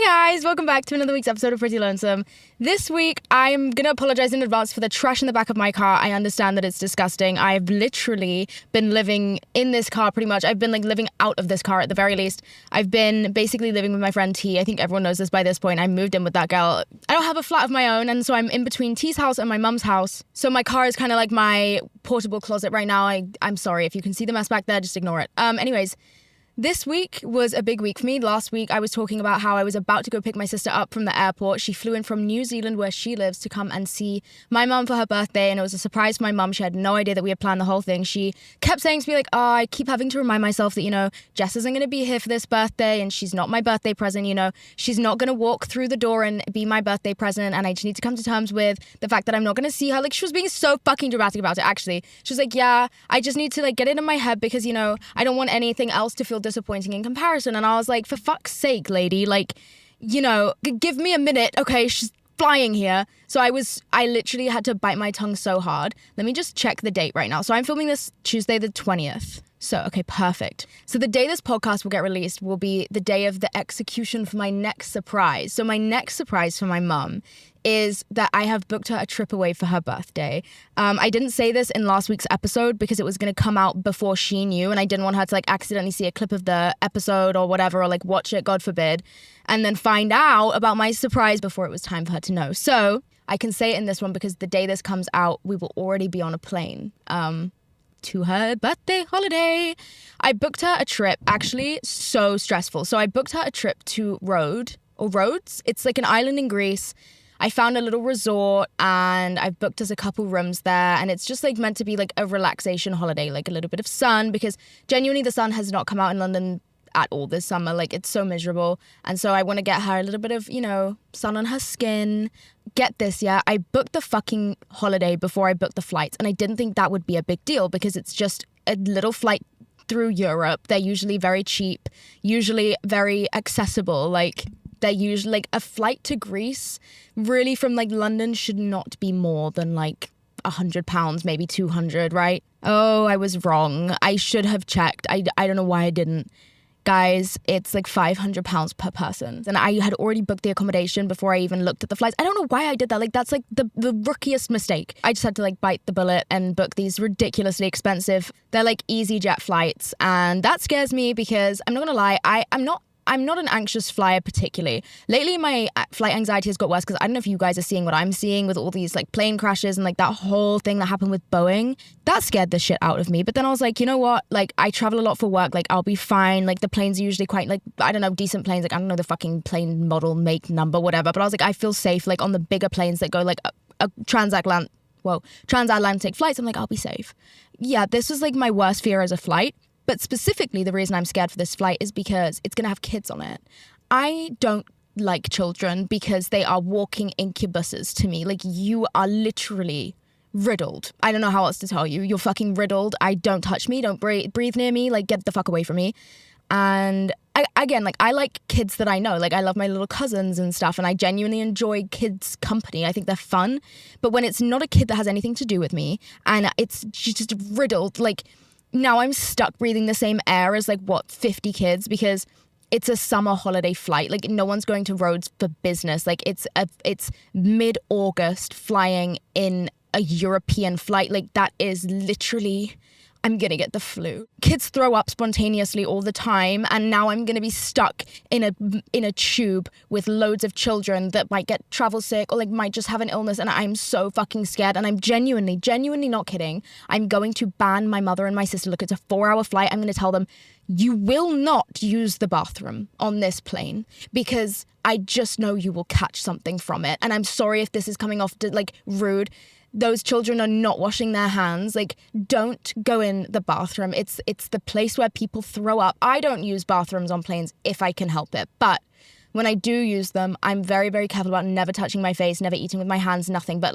guys, welcome back to another week's episode of Pretty Lonesome. This week, I'm going to apologize in advance for the trash in the back of my car. I understand that it's disgusting. I've literally been living in this car pretty much. I've been living out of this car at the very least. I've been basically living with my friend T. I think everyone knows this by this point. I moved in with that girl. I don't have a flat of my own, and so I'm in between T's house and my mum's house. So my car is kind of like my portable closet right now. I'm sorry if you can see the mess back there, just ignore it. Anyways, this week was a big week for me. Last week, I was talking about how I was about to go pick my sister up from the airport. She flew in from New Zealand, where she lives, to come and see my mum for her birthday, and it was a surprise for my mum. She had no idea that we had planned the whole thing. She kept saying to me, I keep having to remind myself that, Jess isn't going to be here for this birthday, and she's not my birthday present, She's not going to walk through the door and be my birthday present, and I just need to come to terms with the fact that I'm not going to see her. She was being so fucking dramatic about it, actually. She was like, yeah, I just need to, get it in my head because, I don't want anything else to feel disappointing in comparison. And I was like, for fuck's sake, lady, give me a minute. Okay, she's flying here. So I literally had to bite my tongue so hard. Let me just check the date right now. So I'm filming this Tuesday the 20th. So, okay, perfect. So the day this podcast will get released will be the day of the execution for my next surprise. So my next surprise for my mum is that I have booked her a trip away for her birthday. I didn't say this in last week's episode because it was going to come out before she knew, and I didn't want her to accidentally see a clip of the episode or whatever, or watch it, God forbid, and then find out about my surprise before it was time for her to know. So I can say it in this one because the day this comes out, we will already be on a plane. To her birthday holiday. I booked her a trip, actually so stressful. So I booked her a trip to Rhodes. It's an island in Greece. I found a little resort and I've booked us a couple rooms there, and it's just meant to be a relaxation holiday, a little bit of sun, because genuinely the sun has not come out in London at all this summer. It's so miserable. And so I want to get her a little bit of, sun on her skin. Get this, yeah, I booked the fucking holiday before I booked the flights, and I didn't think that would be a big deal because it's just a little flight through Europe. They're usually very cheap, usually very accessible. They're usually a flight to Greece, really from London should not be more than £100, maybe 200, right? Oh, I was wrong. I should have checked. I don't know why I didn't. Guys, it's £500 per person. And I had already booked the accommodation before I even looked at the flights. I don't know why I did that. That's the rookiest mistake. I just had to bite the bullet and book these ridiculously expensive, they're EasyJet flights. And that scares me because I'm not gonna lie, I'm not an anxious flyer particularly. Lately, my flight anxiety has got worse because I don't know if you guys are seeing what I'm seeing with all these plane crashes and that whole thing that happened with Boeing. That scared the shit out of me. But then I was like, you know what? I travel a lot for work. I'll be fine. The planes are usually quite I don't know, decent planes. I don't know the fucking plane model, make, number, whatever. But I was I feel safe on the bigger planes that go a transatlantic flights. I'm I'll be safe. Yeah, this was my worst fear as a flight. But specifically, the reason I'm scared for this flight is because it's going to have kids on it. I don't like children because they are walking incubuses to me. You are literally riddled. I don't know how else to tell you. You're fucking riddled. Don't touch me. Don't breathe near me. Get the fuck away from me. And I like kids that I know. I love my little cousins and stuff, and I genuinely enjoy kids' company. I think they're fun. But when it's not a kid that has anything to do with me, and she's just riddled, now I'm stuck breathing the same air as 50 kids because it's a summer holiday flight. No one's going to Rhodes for business. It's mid-August flying in a European flight. That is literally, I'm gonna get the flu. Kids throw up spontaneously all the time, and now I'm gonna be stuck in a tube with loads of children that might get travel sick or might just have an illness, and I'm so fucking scared. And I'm genuinely not kidding. I'm going to ban my mother and my sister. Look, it's a 4-hour flight. I'm gonna tell them, you will not use the bathroom on this plane because I just know you will catch something from it. And I'm sorry if this is coming off rude. Those children are not washing their hands. Don't go in the bathroom. It's the place where people throw up. I don't use bathrooms on planes if I can help it. But when I do use them, I'm very, very careful about never touching my face, never eating with my hands, nothing. But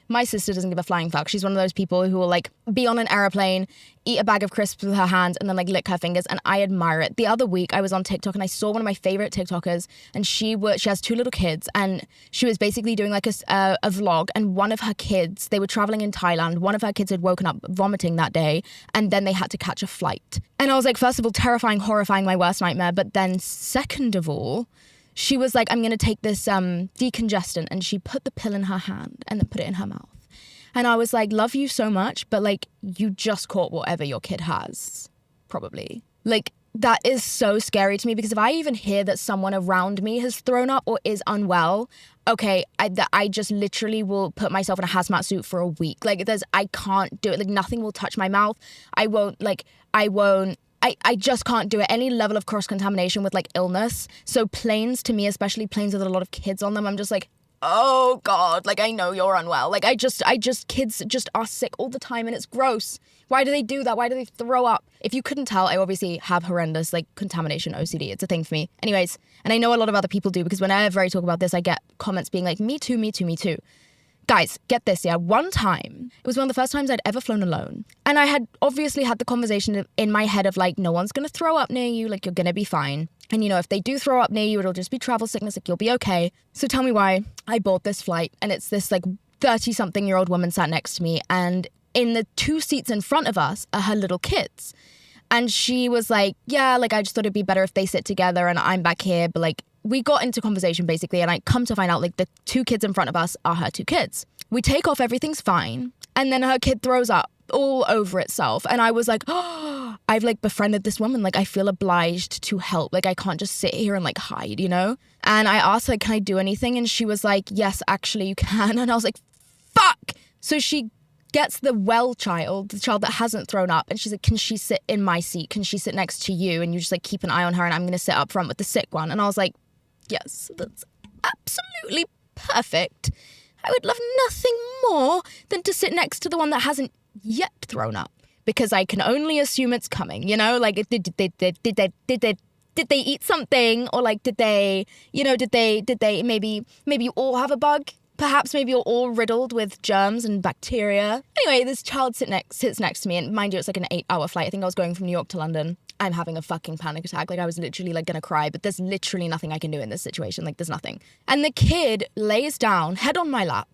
my sister doesn't give a flying fuck. She's one of those people who will be on an airplane, eat a bag of crisps with her hands, and then lick her fingers. And I admire it. The other week I was on TikTok and I saw one of my favorite TikTokers, and she has 2 little kids, and she was basically doing a vlog. And one of her kids, they were traveling in Thailand. One of her kids had woken up vomiting that day, and then they had to catch a flight. And I was first of all, terrifying, horrifying, my worst nightmare. But then second of all, she was like, I'm going to take this decongestant. And she put the pill in her hand and then put it in her mouth. And I was like, love you so much, but like, you just caught whatever your kid has, probably. Like, that is so scary to me, because if I even hear that someone around me has thrown up or is unwell, okay, I just literally will put myself in a hazmat suit for a week. Like, I can't do it. Like, nothing will touch my mouth. I just can't do it. Any level of cross-contamination with like illness. So planes, to me, especially planes with a lot of kids on them, I'm just like, oh God, like I know you're unwell. Like kids just are sick all the time and it's gross. Why do they do that? Why do they throw up? If you couldn't tell, I obviously have horrendous like contamination OCD. It's a thing for me. Anyways, and I know a lot of other people do, because whenever I talk about this, I get comments being like, me too, me too, me too. Guys, get this, yeah. One time, it was one of the first times I'd ever flown alone. And I had obviously had the conversation in my head of like, no one's going to throw up near you. Like, you're going to be fine. And you know, if they do throw up near you, it'll just be travel sickness. Like, you'll be okay. So tell me why I bought this flight. And it's this like 30-something-year-old woman sat next to me. And in the 2 seats in front of us are her little kids. And she was like, yeah, like I just thought it'd be better if they sit together and I'm back here. But like, we got into conversation basically, and I come to find out like the 2 kids in front of us are her 2 kids. We take off, everything's fine. And then her kid throws up all over itself. And I was like, oh, I've like befriended this woman. Like, I feel obliged to help. Like, I can't just sit here and like hide, you know? And I asked her, can I do anything? And she was like, yes, actually you can. And I was like, fuck. So she gets the child, the child that hasn't thrown up. And she's like, can she sit in my seat? Can she sit next to you? And you just like keep an eye on her, and I'm going to sit up front with the sick one. And I was like, yes, that's absolutely perfect. I would love nothing more than to sit next to the one that hasn't yet thrown up, because I can only assume it's coming, you know? Like, did they eat something, or like did they maybe you all have a bug? Perhaps maybe you're all riddled with germs and bacteria. Anyway, this child sits next to me, and mind you, it's like an 8-hour flight. I think I was going from New York to London. I'm having a fucking panic attack. Like, I was literally like gonna cry, but there's literally nothing I can do in this situation. Like, there's nothing. And the kid lays down, head on my lap.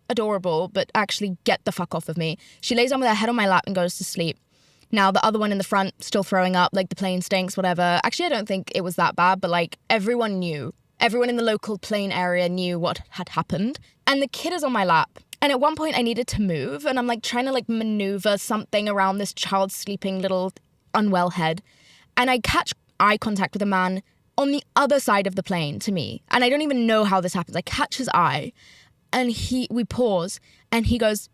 Adorable, but actually get the fuck off of me. She lays down with her head on my lap and goes to sleep. Now, the other one in the front, still throwing up, like the plane stinks, whatever. Actually, I don't think it was that bad, but like everyone knew. Everyone in the local plane area knew what had happened. And the kid is on my lap. And at one point I needed to move, and I'm like trying to like maneuver something around this child's sleeping little unwell head. And I catch eye contact with a man on the other side of the plane to me. And I don't even know how this happens. I catch his eye, and we pause, and he goes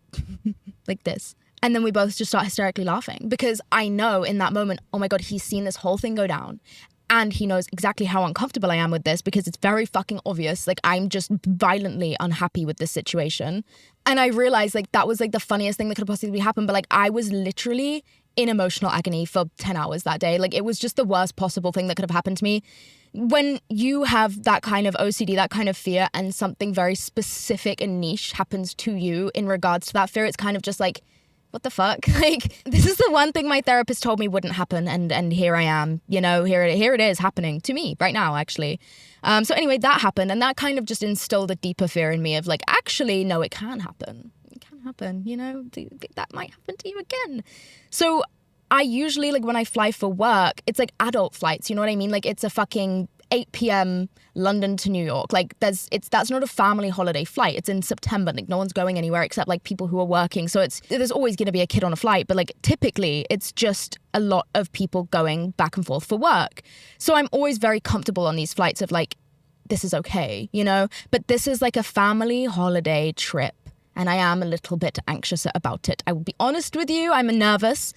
like this. And then we both just start hysterically laughing, because I know in that moment, oh my God, he's seen this whole thing go down. And he knows exactly how uncomfortable I am with this, because it's very fucking obvious. Like, I'm just violently unhappy with this situation. And I realized like that was like the funniest thing that could have possibly happened. But like, I was literally in emotional agony for 10 hours that day. Like, it was just the worst possible thing that could have happened to me. When you have that kind of OCD, that kind of fear, and something very specific and niche happens to you in regards to that fear, it's kind of just like, what the fuck? Like, this is the one thing my therapist told me wouldn't happen, and here I am, you know, here it is happening to me right now, actually. So anyway, that happened, and that kind of just instilled a deeper fear in me of like, actually, no, it can happen. It can happen, you know, that might happen to you again. So I usually, like, when I fly for work, it's like adult flights, you know what I mean? Like, it's a fucking 8 p.m. London to New York. Like, that's not a family holiday flight. It's in September. Like, no one's going anywhere except like people who are working. So there's always going to be a kid on a flight, but like typically it's just a lot of people going back and forth for work. So I'm always very comfortable on these flights of like, this is okay, you know? But this is like a family holiday trip, and I am a little bit anxious about it. I will be honest with you, I'm nervous.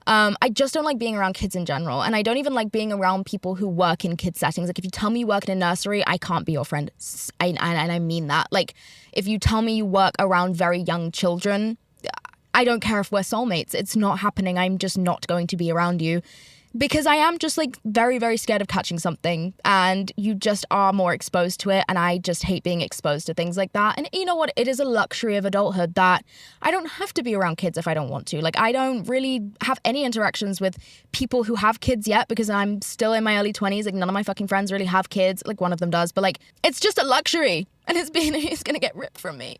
I just don't like being around kids in general. And I don't even like being around people who work in kids settings. Like, if you tell me you work in a nursery, I can't be your friend. And I mean that. Like, if you tell me you work around very young children, I don't care if we're soulmates. It's not happening. I'm just not going to be around you. Because I am just like very, very scared of catching something, and you just are more exposed to it. And I just hate being exposed to things like that. And you know what? It is a luxury of adulthood that I don't have to be around kids if I don't want to. Like, I don't really have any interactions with people who have kids yet, because I'm still in my early 20s. Like, none of my fucking friends really have kids. Like, one of them does, but like, it's just a luxury, and it's going to get ripped from me.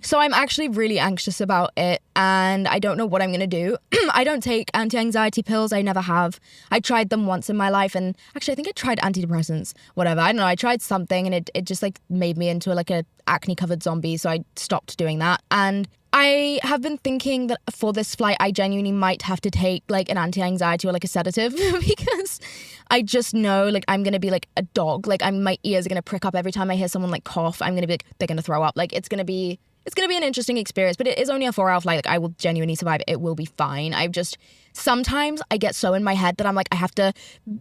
So I'm actually really anxious about it, and I don't know what I'm going to do. I don't take anti-anxiety pills. I never have. I tried them once in my life, and actually I think I tried antidepressants, whatever. I don't know. I tried something, and it just like made me into like a acne-covered zombie, so I stopped doing that. And I have been thinking that for this flight, I genuinely might have to take like an anti-anxiety or like a sedative because I just know like I'm going to be like a dog. Like my ears are going to prick up every time I hear someone like cough. I'm going to be like, they're going to throw up. Like it's going to be an interesting experience, but it is only a 4-hour flight. Like I will genuinely survive. It will be fine. Sometimes I get so in my head that I'm like, I have to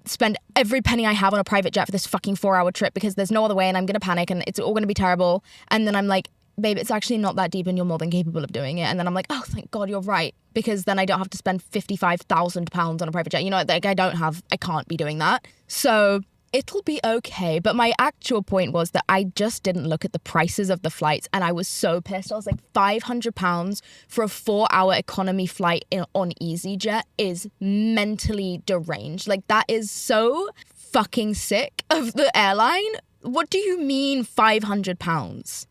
spend every penny I have on a private jet for this fucking 4-hour trip because there's no other way and I'm going to panic and it's all going to be terrible. And then I'm like, babe, it's actually not that deep and you're more than capable of doing it. And then I'm like, oh, thank God you're right. Because then I don't have to spend £55,000 on a private jet. You know, like I can't be doing that. So it'll be okay. But my actual point was that I just didn't look at the prices of the flights and I was so pissed. I was like, £500 for a 4-hour economy flight on EasyJet is mentally deranged. Like that is so fucking sick of the airline. What do you mean £500?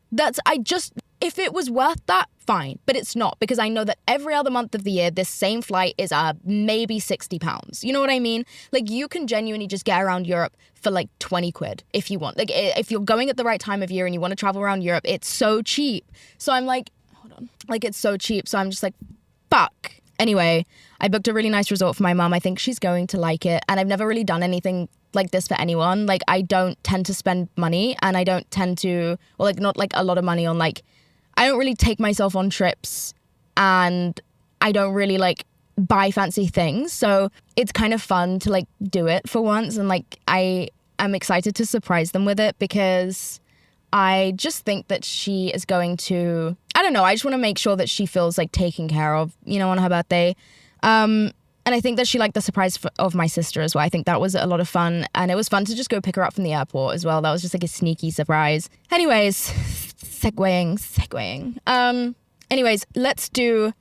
If it was worth that, fine. But it's not, because I know that every other month of the year, this same flight is maybe £60. You know what I mean? Like you can genuinely just get around Europe for like 20 quid if you want. Like if you're going at the right time of year and you want to travel around Europe, it's so cheap. So I'm like, hold on. Like it's so cheap. So I'm just like, fuck. Anyway, I booked a really nice resort for my mum. I think she's going to like it. And I've never really done anything like this for anyone. Like I don't tend to spend money and I don't tend to, or like not like a lot of money on like, I don't really take myself on trips and I don't really like buy fancy things. So it's kind of fun to like do it for once. And like I am excited to surprise them with it because I just think that she is going to, I don't know, I just want to make sure that she feels like taken care of, you know, on her birthday. And I think that she liked the surprise of my sister as well. I think that was a lot of fun. And it was fun to just go pick her up from the airport as well. That was just like a sneaky surprise. Anyways, segueing. Anyways, let's do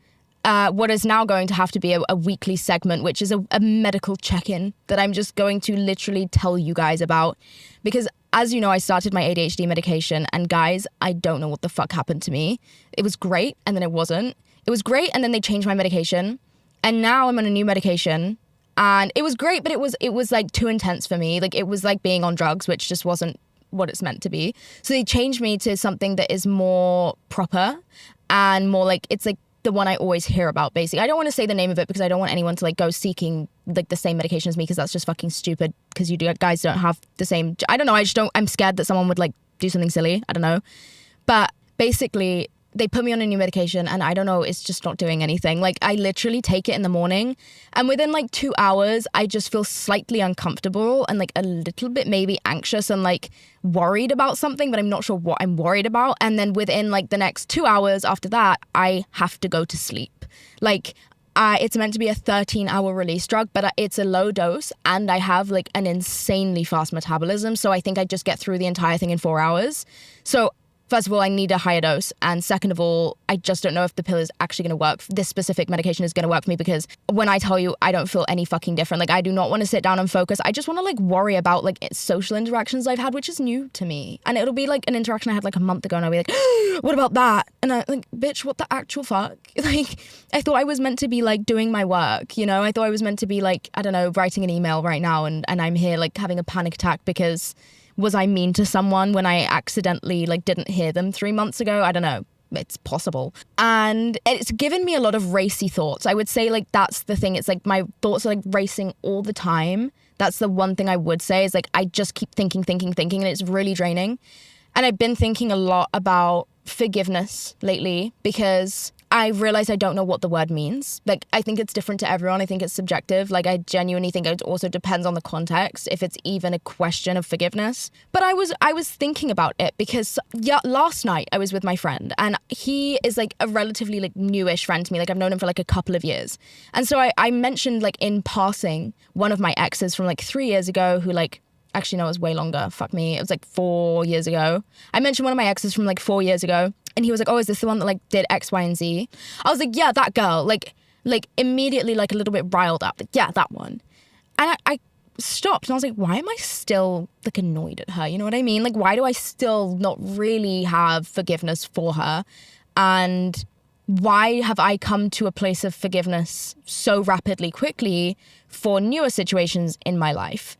what is now going to have to be a weekly segment, which is a medical check-in that I'm just going to literally tell you guys about. Because as you know, I started my ADHD medication. And guys, I don't know what the fuck happened to me. It was great and then it wasn't. It was great and then they changed my medication. And now I'm on a new medication and it was great, but it was like too intense for me. Like it was like being on drugs, which just wasn't what it's meant to be. So they changed me to something that is more proper and more like, it's like the one I always hear about basically. I don't want to say the name of it because I don't want anyone to like go seeking like the same medication as me because that's just fucking stupid because you guys don't have the same, I don't know. I'm scared that someone would like do something silly. I don't know. But basically, they put me on a new medication and I don't know, it's just not doing anything. Like I literally take it in the morning and within like 2 hours, I just feel slightly uncomfortable and like a little bit maybe anxious and like worried about something, but I'm not sure what I'm worried about. And then within like the next 2 hours after that, I have to go to sleep. Like it's meant to be a 13-hour release drug, but it's a low dose and I have like an insanely fast metabolism. So I think I just get through the entire thing in 4 hours. So first of all, I need a higher dose. And second of all, I just don't know if the pill is actually going to work. This specific medication is going to work for me because when I tell you, I don't feel any fucking different. Like I do not want to sit down and focus. I just want to like worry about like social interactions I've had, which is new to me. And it'll be like an interaction I had like a month ago and I'll be like, what about that? And I'm like, bitch, what the actual fuck? Like, I thought I was meant to be like doing my work, you know? I thought I was meant to be like, I don't know, writing an email right now and I'm here like having a panic attack because was I mean to someone when I accidentally like didn't hear them 3 months ago? I don't know. It's possible. And it's given me a lot of racy thoughts. I would say like that's the thing. It's like my thoughts are like racing all the time. That's the one thing I would say is like I just keep thinking and it's really draining. And I've been thinking a lot about forgiveness lately because I realize I don't know what the word means. Like, I think it's different to everyone. I think it's subjective. Like, I genuinely think it also depends on the context, if it's even a question of forgiveness. But I was thinking about it because last night I was with my friend and he is like a relatively like newish friend to me. Like, I've known him for like a couple of years. And so I mentioned like in passing one of my exes from like 3 years ago who like, actually no, it was way longer. Fuck me. It was like 4 years ago. I mentioned one of my exes from like 4 years ago. And he was like, oh, is this the one that like did X, Y, and Z? I was like, yeah, that girl. Like immediately like a little bit riled up. Like, yeah, that one. And I stopped and I was like, why am I still like annoyed at her? You know what I mean? Like, why do I still not really have forgiveness for her? And why have I come to a place of forgiveness so rapidly, quickly for newer situations in my life?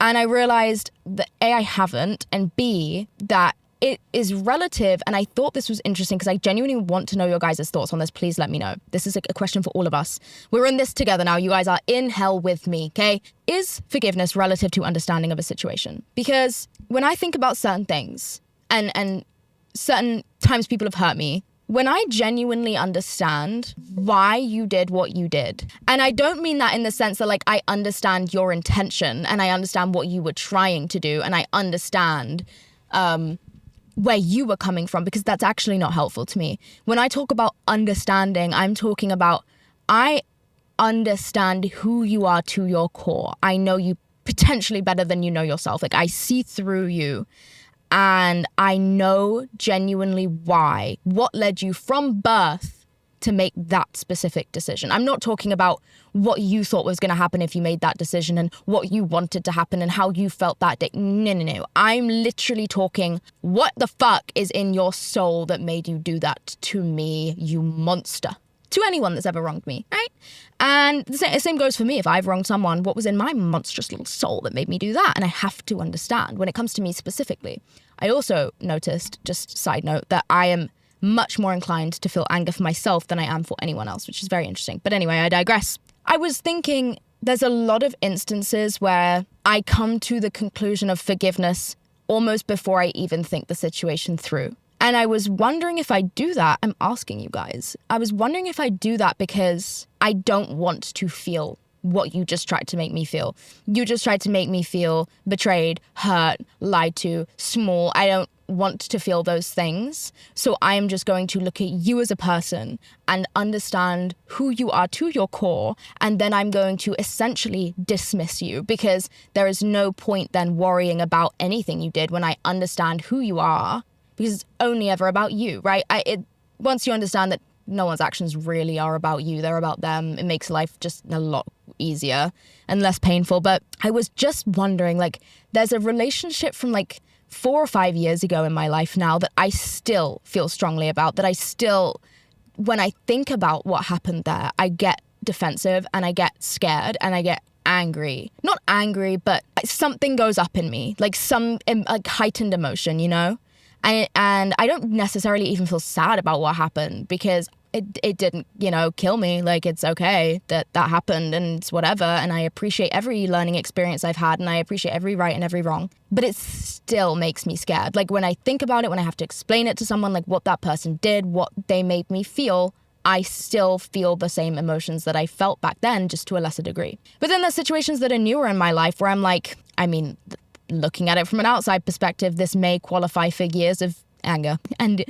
And I realized that A, I haven't, and B, that it is relative. And I thought this was interesting because I genuinely want to know your guys' thoughts on this. Please let me know. This is a question for all of us. We're in this together now. You guys are in hell with me, okay? Is forgiveness relative to understanding of a situation? Because when I think about certain things and certain times people have hurt me, when I genuinely understand why you did what you did, and I don't mean that in the sense that like I understand your intention and I understand what you were trying to do and I understand where you were coming from, because that's actually not helpful to me. When I talk about understanding, I'm talking about I understand who you are to your core. I know you potentially better than you know yourself. Like I see through you. And I know genuinely why, what led you from birth to make that specific decision. I'm not talking about what you thought was going to happen if you made that decision and what you wanted to happen and how you felt that day. No. I'm literally talking what the fuck is in your soul that made you do that to me, you monster. To anyone that's ever wronged me, right? And the same goes for me. If I've wronged someone, what was in my monstrous little soul that made me do that? And I have to understand when it comes to me specifically. I also noticed, just side note, that I am much more inclined to feel anger for myself than I am for anyone else, which is very interesting. But anyway, I digress. I was thinking there's a lot of instances where I come to the conclusion of forgiveness almost before I even think the situation through. And I was wondering if I do that. I'm asking you guys. I was wondering if I do that because I don't want to feel what you just tried to make me feel. You just tried to make me feel betrayed, hurt, lied to, small. I don't want to feel those things. So I am just going to look at you as a person and understand who you are to your core. And then I'm going to essentially dismiss you because there is no point then worrying about anything you did when I understand who you are. Because it's only ever about you, right? Once you understand that no one's actions really are about you, they're about them, it makes life just a lot easier and less painful. But I was just wondering, like, there's a relationship from like 4 or 5 years ago in my life now that I still feel strongly about, that I still, when I think about what happened there, I get defensive and I get scared and I get angry. Not angry, but something goes up in me, like some like heightened emotion, you know? And I don't necessarily even feel sad about what happened because it didn't, kill me. Like, it's okay that happened and it's whatever. And I appreciate every learning experience I've had and I appreciate every right and every wrong. But it still makes me scared. Like, when I think about it, when I have to explain it to someone, like what that person did, what they made me feel, I still feel the same emotions that I felt back then, just to a lesser degree. But then there's situations that are newer in my life where I'm like, looking at it from an outside perspective, this may qualify for years of anger and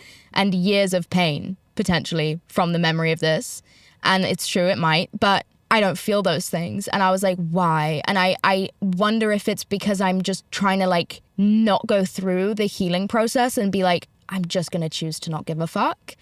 years of pain, potentially, from the memory of this. And it's true, it might, but I don't feel those things. And I was like, why? And I wonder if it's because I'm just trying to like not go through the healing process and be like, I'm just going to choose to not give a fuck.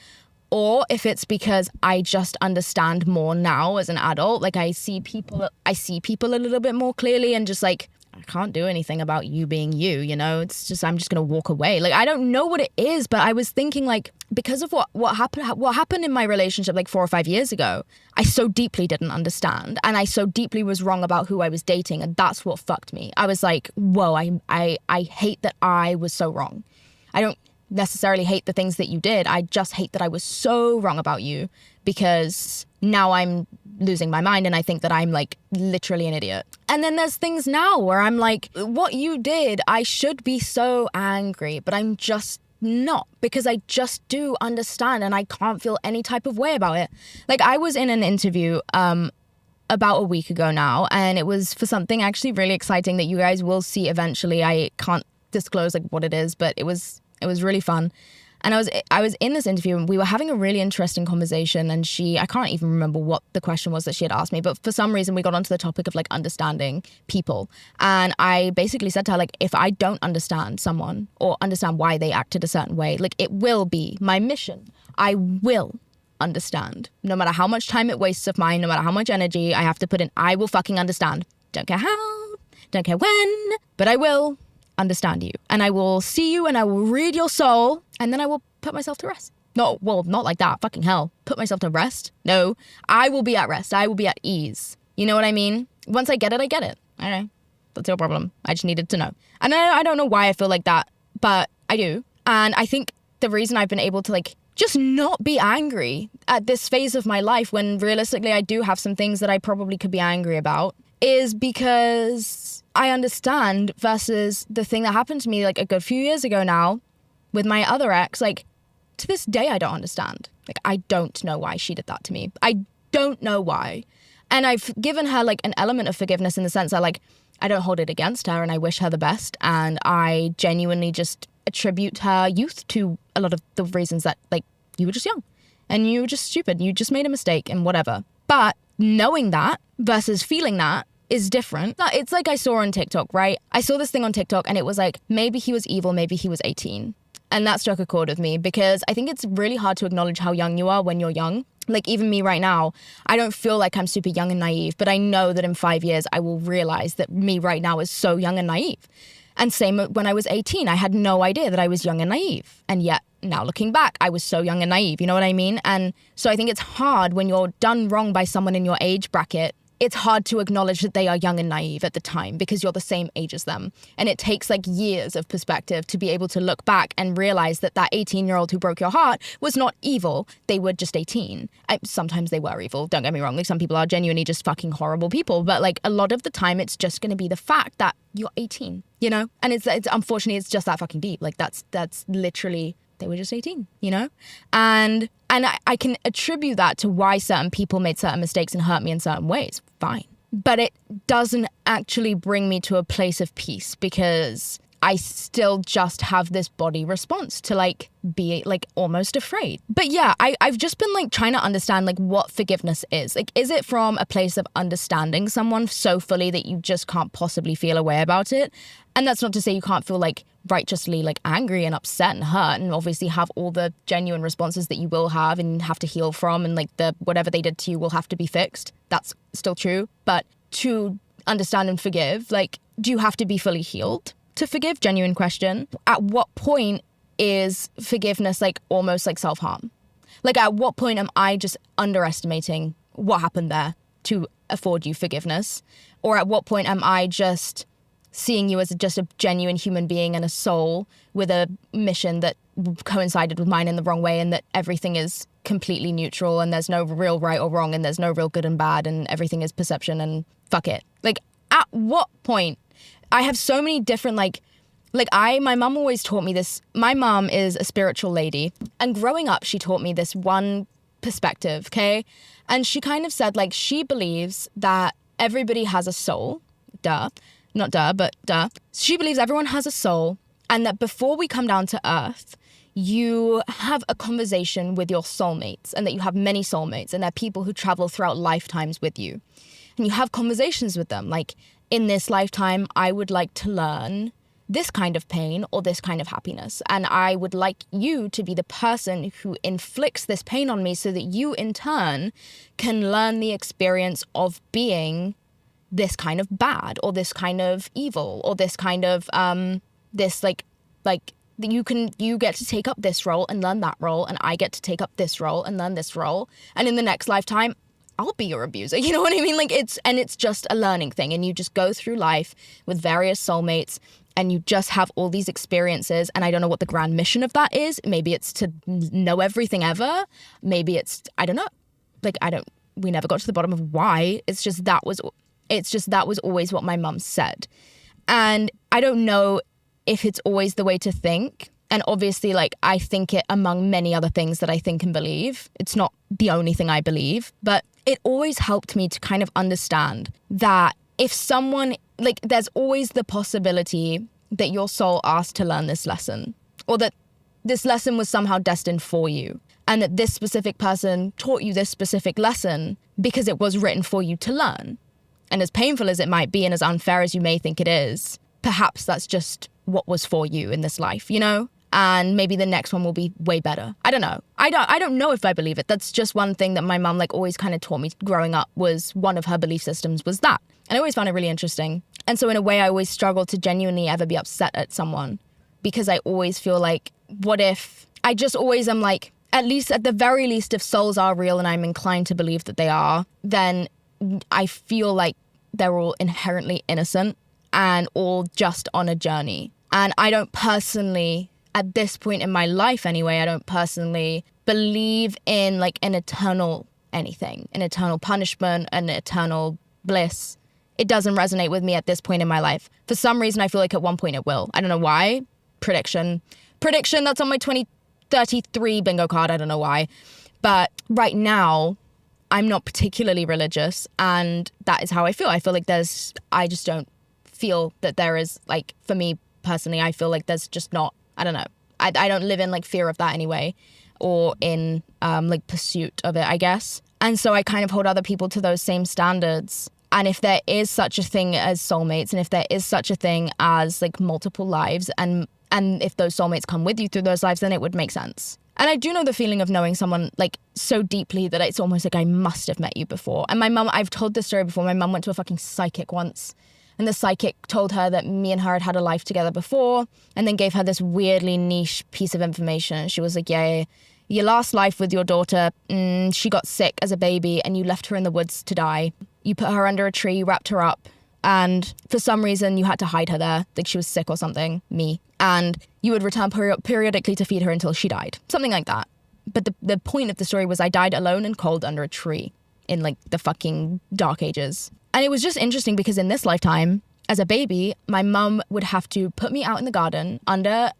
Or if it's because I just understand more now as an adult. Like I see people a little bit more clearly and just like, I can't do anything about you being you, It's just, I'm just going to walk away. Like, I don't know what it is, but I was thinking like, because of what happened in my relationship like 4 or 5 years ago, I so deeply didn't understand. And I so deeply was wrong about who I was dating. And that's what fucked me. I was like, whoa, I hate that I was so wrong. I don't necessarily hate the things that you did. I just hate that I was so wrong about you because now I'm losing my mind and I think that I'm like literally an idiot. And then there's things now where I'm like, what you did, I should be so angry, but I'm just not, because I just do understand and I can't feel any type of way about it. Like I was in an interview about a week ago now, and it was for something actually really exciting that you guys will see eventually. I can't disclose like what it is, but it was really fun. And I was in this interview and we were having a really interesting conversation, and I can't even remember what the question was that she had asked me, but for some reason we got onto the topic of like understanding people. And I basically said to her, like, if I don't understand someone or understand why they acted a certain way, like it will be my mission. I will understand. No matter how much time it wastes of mine, no matter how much energy I have to put in, I will fucking understand. Don't care how, don't care when, but I will understand you. And I will see you and I will read your soul, and then I will put myself to rest. Not like that. Fucking hell. Put myself to rest? No. I will be at rest. I will be at ease. You know what I mean? Once I get it, I get it. Okay. That's your problem. I just needed to know. And I don't know why I feel like that, but I do. And I think the reason I've been able to like just not be angry at this phase of my life when realistically I do have some things that I probably could be angry about is because I understand versus the thing that happened to me like a good few years ago now with my other ex. Like to this day, I don't understand. Like I don't know why she did that to me. I don't know why. And I've given her like an element of forgiveness in the sense that like I don't hold it against her and I wish her the best. And I genuinely just attribute her youth to a lot of the reasons that like you were just young and you were just stupid. You just made a mistake and whatever. But knowing that versus feeling that is different. It's like I saw on TikTok, right? I saw this thing on TikTok and it was like, maybe he was evil, maybe he was 18. And that struck a chord with me because I think it's really hard to acknowledge how young you are when you're young. Like even me right now, I don't feel like I'm super young and naive, but I know that in 5 years, I will realize that me right now is so young and naive. And same when I was 18, I had no idea that I was young and naive. And yet now looking back, I was so young and naive, you know what I mean? And so I think it's hard when you're done wrong by someone in your age bracket. It's hard to acknowledge that they are young and naive at the time because you're the same age as them. And it takes like years of perspective to be able to look back and realize that that 18-year-old who broke your heart was not evil. They were just 18. Sometimes they were evil. Don't get me wrong. Like some people are genuinely just fucking horrible people. But like a lot of the time, it's just going to be the fact that you're 18, you know? And it's unfortunately, it's just that fucking deep. Like that's literally, they were just 18, you know? And I can attribute that to why certain people made certain mistakes and hurt me in certain ways. Fine. But it doesn't actually bring me to a place of peace because I still just have this body response to like be like almost afraid. But yeah, I've just been like trying to understand like what forgiveness is. Like, is it from a place of understanding someone so fully that you just can't possibly feel a way about it? And that's not to say you can't feel like righteously like angry and upset and hurt and obviously have all the genuine responses that you will have and have to heal from and like the whatever they did to you will have to be fixed. That's still true. But to understand and forgive, like, do you have to be fully healed to forgive? Genuine question. At what point is forgiveness like almost like self-harm? Like at what point am I just underestimating what happened there to afford you forgiveness? Or at what point am I just seeing you as just a genuine human being and a soul with a mission that coincided with mine in the wrong way and that everything is completely neutral and there's no real right or wrong and there's no real good and bad and everything is perception and fuck it. Like at what point? I have so many different my mom always taught me this. My mom is a spiritual lady and growing up she taught me this one perspective, okay? And she kind of said like she believes that everybody has a soul. Not duh, but duh. She believes everyone has a soul and that before we come down to earth, you have a conversation with your soulmates and that you have many soulmates and they're people who travel throughout lifetimes with you. And you have conversations with them. Like in this lifetime, I would like to learn this kind of pain or this kind of happiness. And I would like you to be the person who inflicts this pain on me so that you in turn can learn the experience of being this kind of bad or this kind of evil or this kind of this like you get to take up this role and learn that role and I get to take up this role and learn this role and in the next lifetime I'll be your abuser. You know what I mean? Like it's just a learning thing and you just go through life with various soulmates and you just have all these experiences and I don't know what the grand mission of that is. Maybe it's to know everything ever. Maybe it's I don't know. Like we never got to the bottom of why. It's just that was always what my mum said. And I don't know if it's always the way to think. And obviously, like, I think it among many other things that I think and believe. It's not the only thing I believe, but it always helped me to kind of understand that if someone, like, there's always the possibility that your soul asked to learn this lesson or that this lesson was somehow destined for you. And that this specific person taught you this specific lesson because it was written for you to learn. And as painful as it might be and as unfair as you may think it is, perhaps that's just what was for you in this life, you know? And maybe the next one will be way better. I don't know. I don't know if I believe it. That's just one thing that my mum like always kind of taught me growing up was one of her belief systems was that. And I always found it really interesting. And so in a way, I always struggle to genuinely ever be upset at someone because I always feel like, what if I just always am like, at least, at the very least, if souls are real, and I'm inclined to believe that they are, then I feel like they're all inherently innocent and all just on a journey. And I don't personally, at this point in my life anyway, I don't personally believe in like an eternal anything, an eternal punishment, an eternal bliss. It doesn't resonate with me at this point in my life. For some reason, I feel like at one point it will. I don't know why. Prediction, that's on my 2033 bingo card. I don't know why. But right now, I'm not particularly religious, and that is how I feel. I feel like I just don't feel that there is, like, for me personally, I feel like there's just not, I don't know. I don't live in like fear of that anyway, or in like pursuit of it, I guess. And so I kind of hold other people to those same standards. And if there is such a thing as soulmates, and if there is such a thing as like multiple lives, and if those soulmates come with you through those lives, then it would make sense. And I do know the feeling of knowing someone like so deeply that it's almost like I must have met you before. And my mum, I've told this story before, my mum went to a fucking psychic once. And the psychic told her that me and her had had a life together before, and then gave her this weirdly niche piece of information. She was like, yeah, your last life with your daughter, she got sick as a baby and you left her in the woods to die. You put her under a tree, wrapped her up, and for some reason you had to hide her there, like she was sick or something, me. And you would return periodically to feed her until she died, something like that. But the point of the story was I died alone and cold under a tree in like the fucking dark ages. And it was just interesting because in this lifetime, as a baby, my mum would have to put me out in the garden under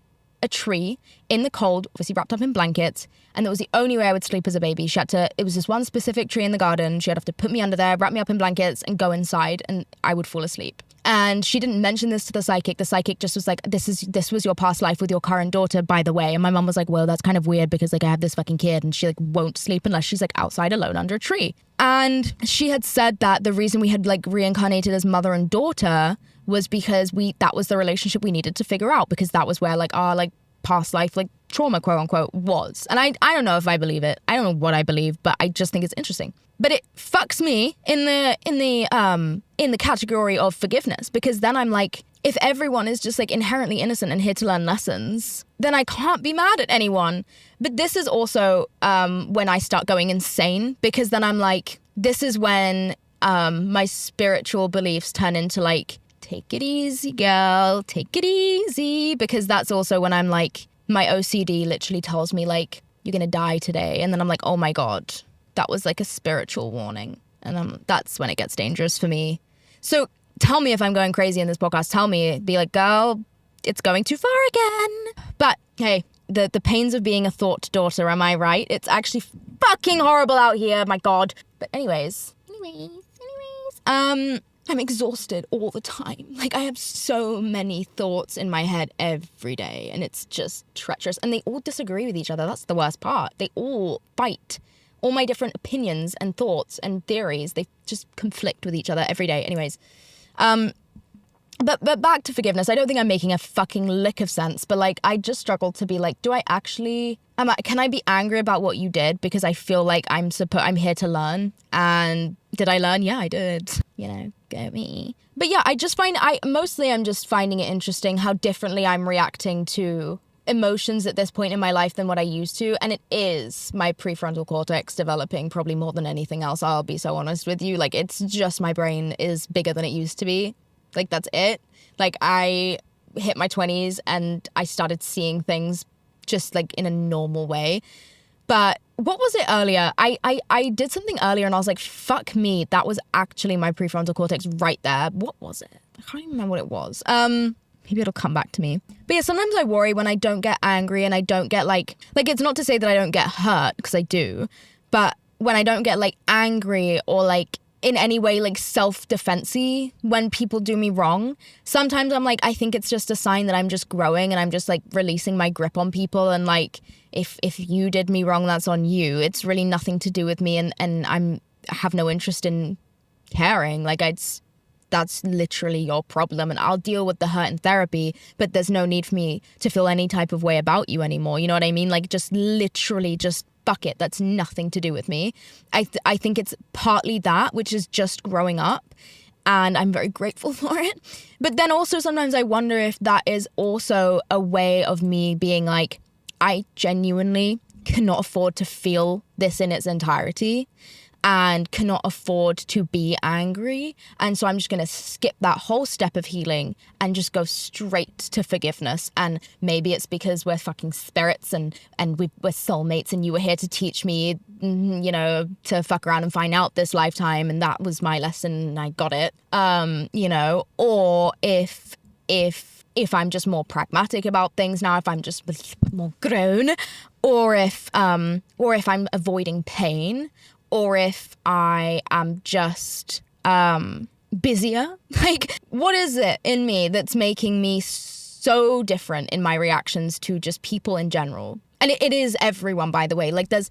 a tree in the cold, obviously wrapped up in blankets. And that was the only way I would sleep as a baby. It was this one specific tree in the garden. She'd have to put me under there, wrap me up in blankets, and go inside, and I would fall asleep. And she didn't mention this to the psychic. The psychic just was like, this was your past life with your current daughter, by the way. And my mum was like, well, that's kind of weird because like I have this fucking kid and she like won't sleep unless she's like outside alone under a tree. And she had said that the reason we had like reincarnated as mother and daughter was because that was the relationship we needed to figure out, because that was where like our like past life like trauma, quote unquote, was. And I don't know if I believe it. I don't know what I believe, but I just think it's interesting. But it fucks me in the category of forgiveness, because then I'm like, if everyone is just like inherently innocent and here to learn lessons, then I can't be mad at anyone. But this is also when I start going insane, because then I'm like, this is when my spiritual beliefs turn into like, take it easy, girl, take it easy. Because that's also when I'm like, my OCD literally tells me like, you're gonna die today. And then I'm like, oh my God, that was like a spiritual warning. And that's when it gets dangerous for me. So tell me if I'm going crazy in this podcast. Tell me, be like, girl, it's going too far again. But hey, the pains of being a thought daughter, am I right? It's actually fucking horrible out here, my God. But anyways, I'm exhausted all the time. Like I have so many thoughts in my head every day, and it's just treacherous. And they all disagree with each other. That's the worst part. They all fight. All my different opinions and thoughts and theories, they just conflict with each other every day. Anyways, but back to forgiveness. I don't think I'm making a fucking lick of sense, but like I just struggle to be like, do I actually, can I be angry about what you did? Because I feel like I'm here to learn. And did I learn? Yeah, I did. You know, go me. But yeah, I'm just finding it interesting how differently I'm reacting to emotions at this point in my life than what I used to. And it is my prefrontal cortex developing probably more than anything else. I'll be so honest with you. Like it's just my brain is bigger than it used to be. Like that's it. Like I hit my 20s and I started seeing things just like in a normal way. But what was it earlier? I did something earlier and I was like, fuck me. That was actually my prefrontal cortex right there. What was it? I can't even remember what it was. Maybe it'll come back to me. But yeah, sometimes I worry when I don't get angry and I don't get like it's not to say that I don't get hurt, because I do. But when I don't get like angry or like in any way like self-defense-y when people do me wrong, sometimes I'm like, I think it's just a sign that I'm just growing and I'm just like releasing my grip on people. And like, if you did me wrong, that's on you. It's really nothing to do with me, and I have no interest in caring. Like that's literally your problem, and I'll deal with the hurt in therapy, but there's no need for me to feel any type of way about you anymore. You know what I mean? Like just literally just fuck it. That's nothing to do with me. I think it's partly that, which is just growing up, and I'm very grateful for it. But then also sometimes I wonder if that is also a way of me being like, I genuinely cannot afford to feel this in its entirety and cannot afford to be angry. And so I'm just going to skip that whole step of healing and just go straight to forgiveness. And maybe it's because we're fucking spirits and we're soulmates and you were here to teach me, you know, to fuck around and find out this lifetime. And that was my lesson and I got it, you know, or if I'm just more pragmatic about things now, if I'm just more grown, or if I'm avoiding pain, or if I am just busier. Like, what is it in me that's making me so different in my reactions to just people in general? And it is everyone, by the way. Like, there's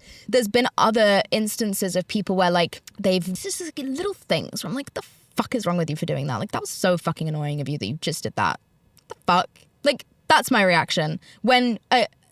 been other instances of people where, like, this is like little things where I'm like, the fuck is wrong with you for doing that? Like, that was so fucking annoying of you that you just did that. The fuck? Like, that's my reaction. When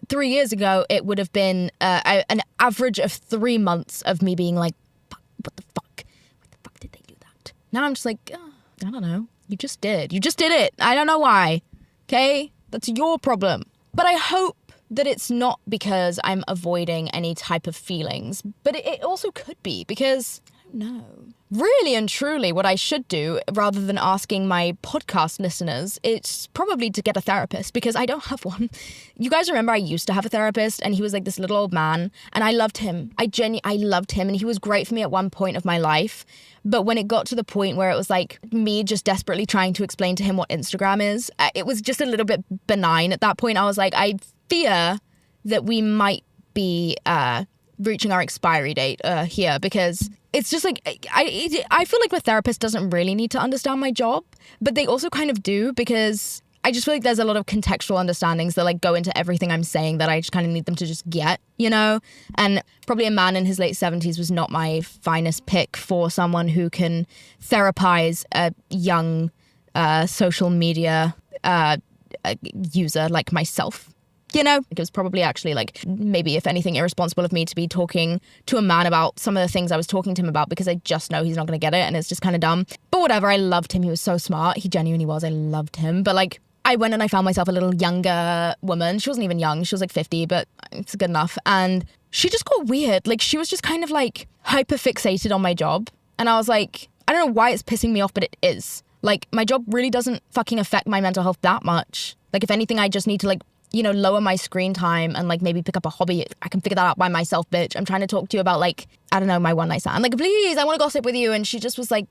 3 years ago, it would have been an average of 3 months of me being like, what the fuck? Why the fuck did they do that? Now I'm just like, oh, I don't know. You just did. You just did it. I don't know why. Okay? That's your problem. But I hope that it's not because I'm avoiding any type of feelings. But it also could be because, I don't know. Really and truly, what I should do, rather than asking my podcast listeners, it's probably to get a therapist, because I don't have one. You guys remember I used to have a therapist, and he was like this little old man, and I loved him. I loved him, and he was great for me at one point of my life. But when it got to the point where it was like me just desperately trying to explain to him what Instagram is, it was just a little bit benign at that point. I was like, I fear that we might be reaching our expiry date here, because it's just like, I feel like my therapist doesn't really need to understand my job, but they also kind of do, because I just feel like there's a lot of contextual understandings that like go into everything I'm saying that I just kind of need them to just get, you know? And probably a man in his late 70s was not my finest pick for someone who can therapize a young social media user like myself. You know, it was probably actually like maybe if anything irresponsible of me to be talking to a man about some of the things I was talking to him about, because I just know he's not going to get it and it's just kind of dumb. But whatever, I loved him. He was so smart. He genuinely was. I loved him. But like I went and I found myself a little younger woman. She wasn't even young. She was like 50, but it's good enough. And she just got weird. Like she was just kind of like hyper fixated on my job. And I was like, I don't know why it's pissing me off, but it is. Like my job really doesn't fucking affect my mental health that much. Like if anything, I just need to like, you know, lower my screen time and like maybe pick up a hobby. I can figure that out by myself, bitch. I'm trying to talk to you about like, I don't know, my one night stand. Like, please, I want to gossip with you. And she just was like,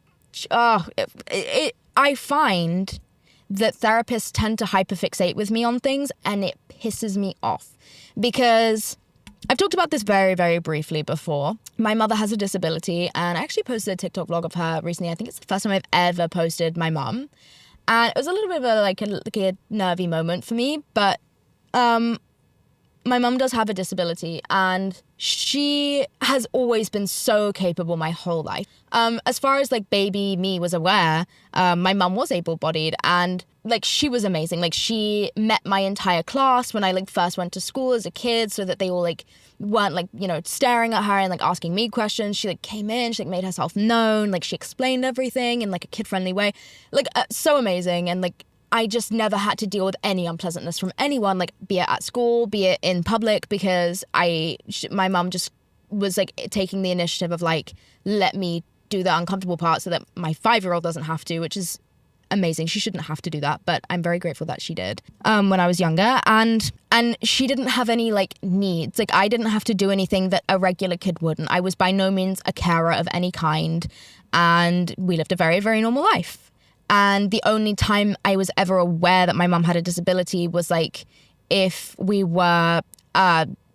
I find that therapists tend to hyperfixate with me on things, and it pisses me off because I've talked about this very, very briefly before. My mother has a disability, and I actually posted a TikTok vlog of her recently. I think it's the first time I've ever posted my mum. And it was a little bit of a nervy moment for me, but my mum does have a disability, and she has always been so capable my whole life. As far as like baby me was aware, my mum was able-bodied, and like she was amazing. Like she met my entire class when I like first went to school as a kid, so that they all like weren't like, you know, staring at her and like asking me questions. She like came in, she like made herself known, like she explained everything in like a kid-friendly way, like so amazing. And like I just never had to deal with any unpleasantness from anyone, like be it at school, be it in public, because my mum just was like taking the initiative of like, let me do the uncomfortable part so that my 5-year-old doesn't have to, which is amazing. She shouldn't have to do that, but I'm very grateful that she did when I was younger. And she didn't have any like needs. Like I didn't have to do anything that a regular kid wouldn't. I was by no means a carer of any kind, and we lived a very, very normal life. And the only time I was ever aware that my mum had a disability was like if we were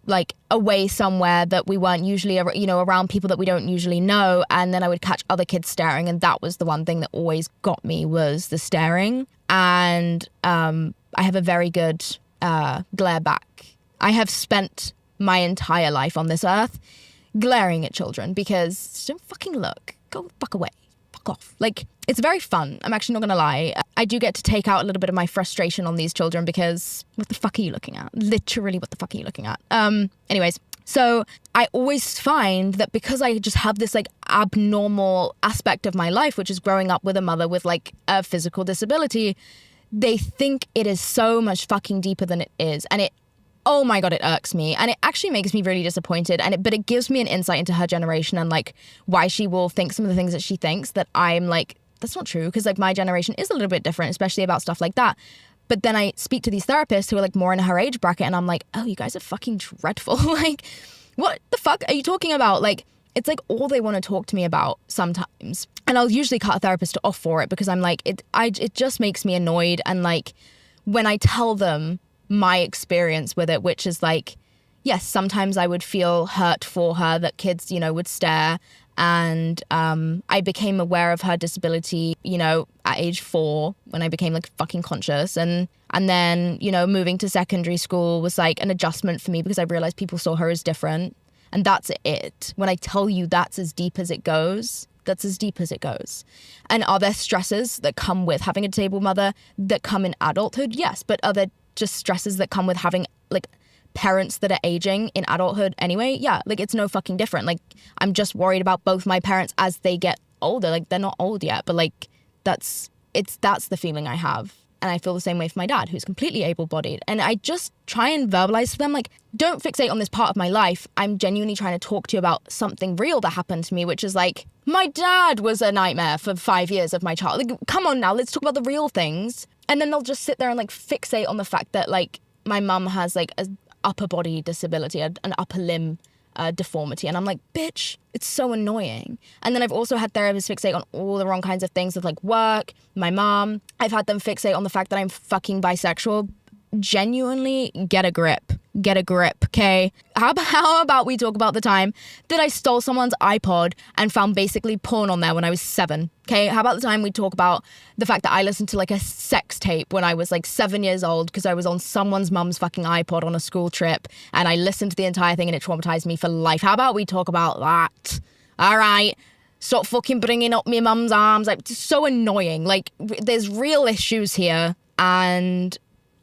like away somewhere that we weren't usually, you know, around people that we don't usually know. And then I would catch other kids staring. And that was the one thing that always got me, was the staring. And I have a very good glare back. I have spent my entire life on this earth glaring at children because don't fucking look. Go the fuck away. Fuck off. Like, it's very fun. I'm actually not going to lie. I do get to take out a little bit of my frustration on these children because what the fuck are you looking at? Literally, what the fuck are you looking at? Anyways, so I always find that because I just have this like abnormal aspect of my life, which is growing up with a mother with like a physical disability, they think it is so much fucking deeper than it is. And it oh my God, it irks me. And it actually makes me really disappointed. But it gives me an insight into her generation and like why she will think some of the things that she thinks that I'm like, that's not true. Because like my generation is a little bit different, especially about stuff like that. But then I speak to these therapists who are like more in her age bracket and I'm like, oh, you guys are fucking dreadful. Like, what the fuck are you talking about? Like, it's like all they want to talk to me about sometimes. And I'll usually cut a therapist off for it because I'm like, it just makes me annoyed. And like, when I tell them my experience with it, which is like, yes, sometimes I would feel hurt for her that kids, you know, would stare. And I became aware of her disability, you know, at age 4 when I became like fucking conscious. And then, you know, moving to secondary school was like an adjustment for me because I realized people saw her as different. And that's it. When I tell you that's as deep as it goes, that's as deep as it goes. And are there stresses that come with having a disabled mother that come in adulthood? Yes. But are there just stresses that come with having like parents that are aging in adulthood anyway? Yeah, like it's no fucking different. Like I'm just worried about both my parents as they get older. Like they're not old yet, but like that's the feeling I have. And I feel the same way for my dad, who's completely able-bodied. And I just try and verbalize to them, like, don't fixate on this part of my life. I'm genuinely trying to talk to you about something real that happened to me, which is like, my dad was a nightmare for 5 years of my child. Like, come on now, let's talk about the real things. And then they'll just sit there and like fixate on the fact that like my mum has like an upper body disability, an upper limb deformity. And I'm like, bitch, it's so annoying. And then I've also had therapists fixate on all the wrong kinds of things with like work, my mom. I've had them fixate on the fact that I'm fucking bisexual. Genuinely get a grip, okay? How about we talk about the time that I stole someone's iPod and found basically porn on there when I was 7, okay? How about the time we talk about the fact that I listened to like a sex tape when I was like 7 years old because I was on someone's mum's fucking iPod on a school trip and I listened to the entire thing and it traumatized me for life. How about we talk about that? All right. Stop fucking bringing up my mum's arms. Like, it's so annoying. Like, there's real issues here and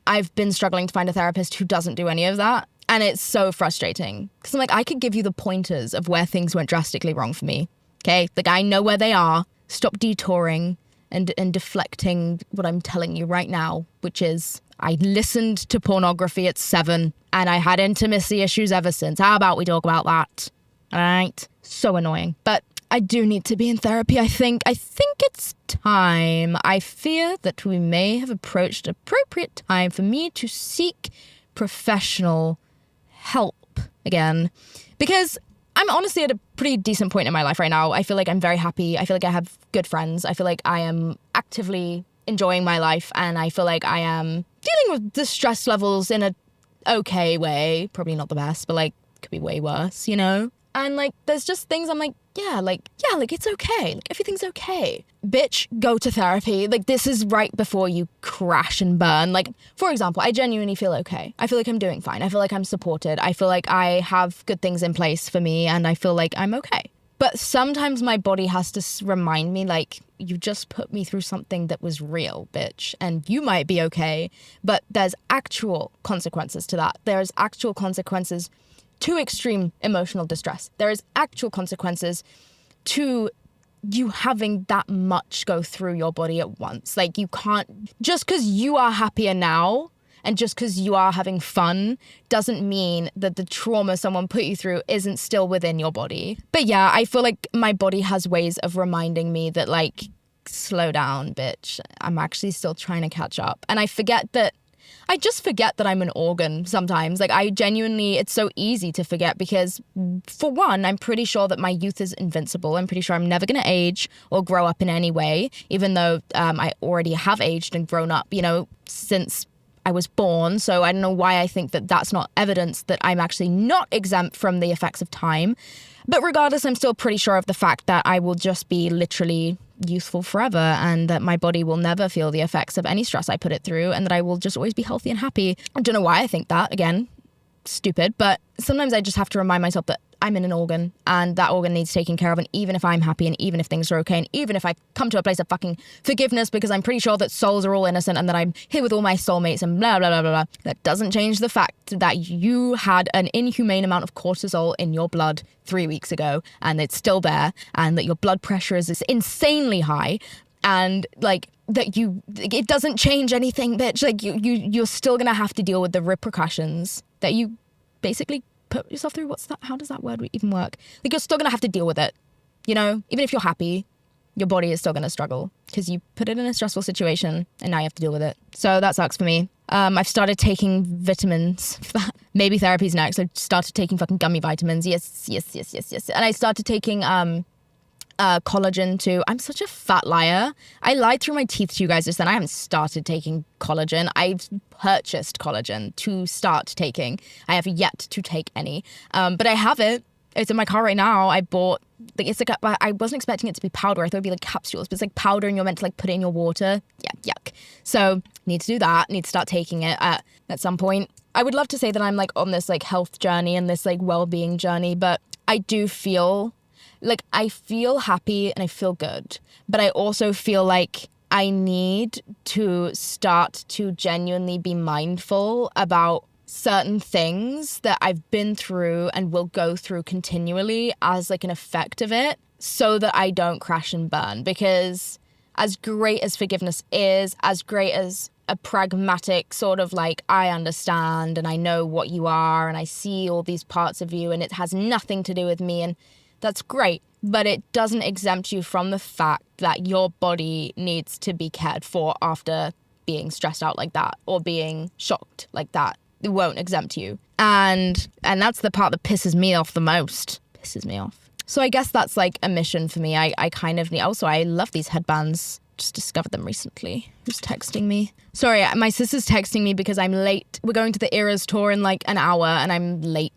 I've been struggling to find a therapist who doesn't do any of that. And it's so frustrating. Because I'm like, I could give you the pointers of where things went drastically wrong for me. Okay? Like, I know where they are. Stop detouring and deflecting what I'm telling you right now, which is I listened to pornography at 7 and I had intimacy issues ever since. How about we talk about that? All right? So annoying. But I do need to be in therapy, I think. I think it's time. I fear that we may have approached an appropriate time for me to seek professional help again. Because I'm honestly at a pretty decent point in my life right now. I feel like I'm very happy. I feel like I have good friends. I feel like I am actively enjoying my life. And I feel like I am dealing with the stress levels in a okay way. Probably not the best, but like could be way worse, you know? And like, there's just things I'm like, yeah, it's okay. Like, everything's okay. Bitch, go to therapy. Like, this is right before you crash and burn. Like, for example, I genuinely feel okay. I feel like I'm doing fine. I feel like I'm supported. I feel like I have good things in place for me and I feel like I'm okay. But sometimes my body has to remind me, like, you just put me through something that was real, bitch. And you might be okay, but there's actual consequences to that. There's actual consequences to extreme emotional distress. There is actual consequences to you having that much go through your body at once. Like, you can't, just because you are happier now and just because you are having fun doesn't mean that the trauma someone put you through isn't still within your body. But yeah, I feel like my body has ways of reminding me that, like, slow down, bitch. I'm actually still trying to catch up. And I just forget that I'm an organ sometimes. Like, I genuinely, it's so easy to forget because, for one, I'm pretty sure that my youth is invincible. I'm pretty sure I'm never going to age or grow up in any way, even though I already have aged and grown up, you know, since I was born. So I don't know why I think that that's not evidence that I'm actually not exempt from the effects of time. But regardless, I'm still pretty sure of the fact that I will just be literally youthful forever and that my body will never feel the effects of any stress I put it through and that I will just always be healthy and happy. I don't know why I think that. Again, stupid. But sometimes I just have to remind myself that I'm in an organ and that organ needs taking care of. And even if I'm happy and even if things are okay and even if I come to a place of fucking forgiveness because I'm pretty sure that souls are all innocent and that I'm here with all my soulmates and blah, blah, blah, blah, blah, that doesn't change the fact that you had an inhumane amount of cortisol in your blood 3 weeks ago and it's still there and that your blood pressure is insanely high. and like that it doesn't change anything, bitch. Like you're still gonna have to deal with the repercussions that you basically put yourself through. How does that word even work? Like, you're still gonna have to deal with it, you know? Even if you're happy, your body is still gonna struggle because you put it in a stressful situation and now you have to deal with it. So that sucks for me. I've started taking vitamins for that. Maybe therapy's next. I started taking fucking gummy vitamins. Yes. And I started taking collagen too. I'm such a fat liar. I lied through my teeth to you guys just then. I haven't started taking collagen. I've purchased collagen to start taking. I have yet to take any. But I have it. It's in my car right now. I bought, like, it's like, I wasn't expecting it to be powder. I thought it'd be like capsules, but it's like powder and you're meant to like put it in your water. Yeah, yuck. So need to do that. Need to start taking it at some point. I would love to say that I'm like on this like health journey and this like well-being journey, but I do feel like I feel happy and I feel good, but I also feel like I need to start to genuinely be mindful about certain things that I've been through and will go through continually as like an effect of it, so that I don't crash and burn. Because as great as forgiveness is, as great as a pragmatic sort of like, I understand and I know what you are and I see all these parts of you and it has nothing to do with me, and that's great, but it doesn't exempt you from the fact that your body needs to be cared for after being stressed out like that or being shocked like that. It won't exempt you. And that's the part that pisses me off the most. Pisses me off. So I guess that's like a mission for me. I kind of need, also I love these headbands. Just discovered them recently. Who's texting me? Sorry, my sister's texting me because I'm late. We're going to the Eras tour in like an hour and I'm late.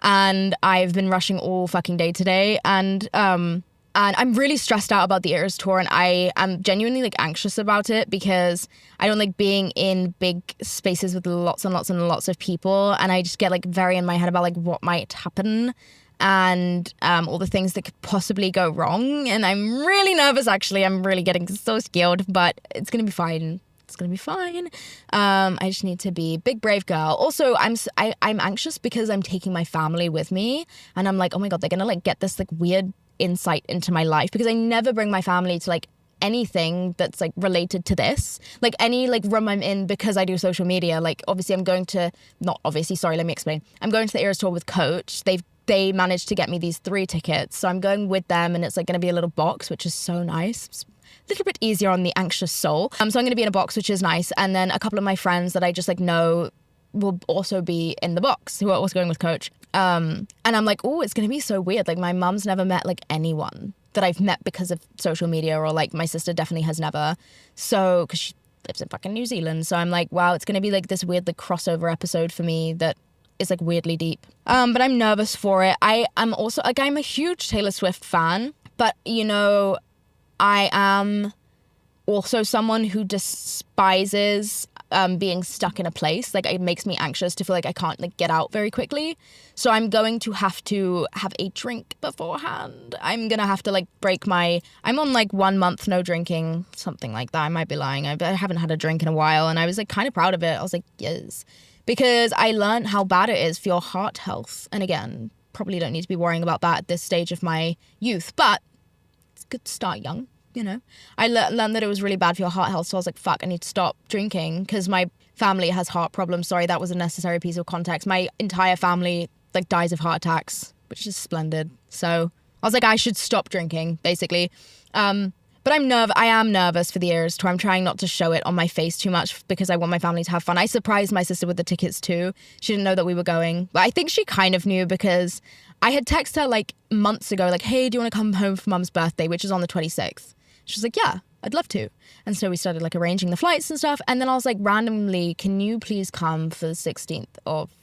And I've been rushing all fucking day today. And I'm really stressed out about the Eras tour, and I am genuinely like anxious about it because I don't like being in big spaces with lots and lots of people, and I just get like very in my head about like what might happen and all the things that could possibly go wrong, and I'm really nervous actually. I'm really getting so scared, but it's gonna be fine. It's gonna be fine. I just need to be big brave girl. Also, I'm anxious because I'm taking my family with me, and I'm like, oh my god, they're gonna like get this like weird insight into my life, because I never bring my family to like anything that's like related to this, like any like room I'm in, because I do social media. Like obviously I'm going to, not obviously, sorry, let me explain. I'm going to the Eras tour with Coach. They managed to get me these 3 tickets, so I'm going with them, and it's like going to be a little box, which is so nice. It's a little bit easier on the anxious soul. So I'm going to be in a box, which is nice, and then a couple of my friends that I just like know will also be in the box, who are also going with Coach. And I'm like, oh, it's gonna be so weird. Like my mum's never met like anyone that I've met because of social media, or like my sister definitely has never. So, because she lives in fucking New Zealand. So I'm like, wow, it's gonna be like this weird like crossover episode for me that is like weirdly deep. But I'm nervous for it. I'm also like, I'm a huge Taylor Swift fan, but you know, I am also someone who despises being stuck in a place. Like it makes me anxious to feel like I can't like get out very quickly. So I'm going to have a drink beforehand. I'm gonna have to like I'm on like 1 month no drinking, something like that. I might be lying. I haven't had a drink in a while, and I was like kind of proud of it. I was like, yes, because I learned how bad it is for your heart health. And again, probably don't need to be worrying about that at this stage of my youth, but it's good to start young. You know, I learned that it was really bad for your heart health. So I was like, fuck, I need to stop drinking because my family has heart problems. Sorry, that was a necessary piece of context. My entire family like dies of heart attacks, which is splendid. So I was like, I should stop drinking, basically. But I am nervous for the Eras tour. I'm trying not to show it on my face too much because I want my family to have fun. I surprised my sister with the tickets too. She didn't know that we were going. But I think she kind of knew because I had texted her like months ago, like, hey, do you want to come home for mum's birthday, which is on the 26th? She was like, yeah, I'd love to. And so we started like arranging the flights and stuff. And then I was like, randomly, can you please come for the 16th of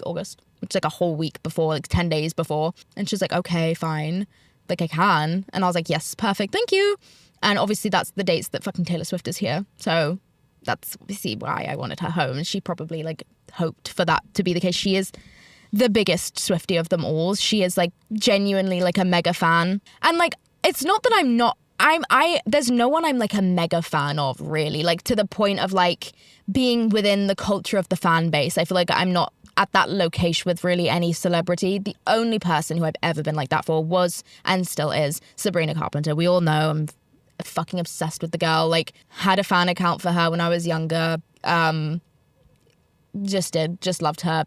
August? Which is like a whole week before, like 10 days before. And she's like, okay, fine. Like I can. And I was like, yes, perfect, thank you. And obviously that's the dates that fucking Taylor Swift is here. So that's obviously why I wanted her home. And she probably like hoped for that to be the case. She is the biggest Swiftie of them all. She is like genuinely like a mega fan. And like, it's not that I'm not, there's no one I'm like a mega fan of really, like to the point of like being within the culture of the fan base. I feel like I'm not at that location with really any celebrity. The only person who I've ever been like that for was, and still is, Sabrina Carpenter. We all know I'm fucking obsessed with the girl. Like, had a fan account for her when I was younger. Just loved her.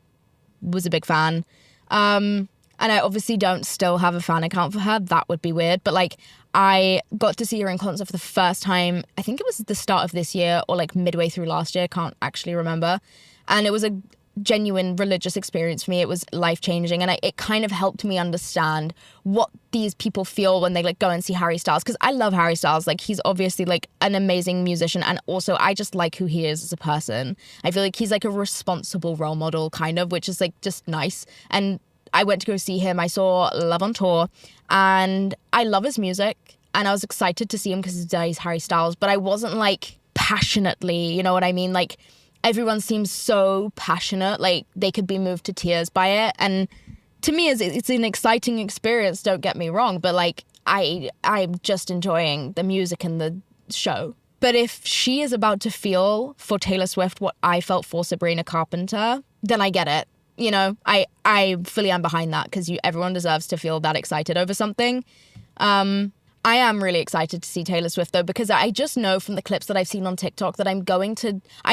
Was a big fan. And I obviously don't still have a fan account for her. That would be weird. But like, I got to see her in concert for the first time. I think it was the start of this year or like midway through last year. Can't actually remember. And it was a genuine religious experience for me. It was life-changing, and it kind of helped me understand what these people feel when they like go and see Harry Styles, because I love Harry Styles. Like, he's obviously like an amazing musician, and also I just like who he is as a person. I feel like he's like a responsible role model, kind of, which is like just nice. And I went to go see him. I saw Love on Tour, and I love his music, and I was excited to see him because he's Harry Styles, but I wasn't like passionately, you know what I mean? Like, everyone seems so passionate, like they could be moved to tears by it. And to me, it's an exciting experience, don't get me wrong, but like I'm just enjoying the music and the show. But if she is about to feel for Taylor Swift what I felt for Sabrina Carpenter, then I get it. You know, I fully am behind that, because everyone deserves to feel that excited over something. I am really excited to see Taylor Swift, though, because I just know from the clips that I've seen on TikTok that I